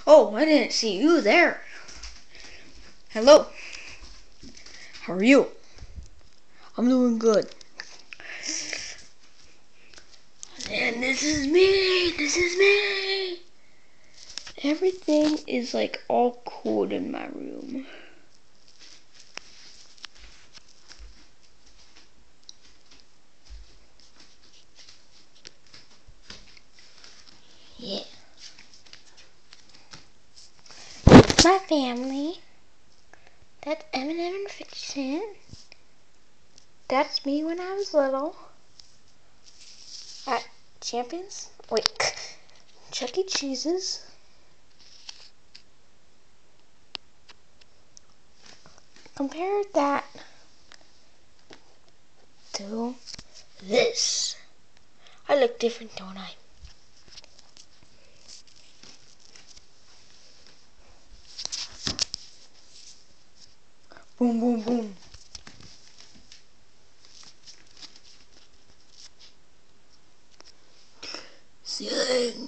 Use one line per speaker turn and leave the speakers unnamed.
Oh, I didn't see you there. Hello. How are you? I'm doing good. And this is me. This is me. Everything is like all cool in my room. Yeah. It's my family. That's Eminem and Fiction. That's me when I was little. At Champions? Wait. Chuck E. Cheese's. Compare that to this. I look different, don't I? Boom, boom, boom. Ceiling.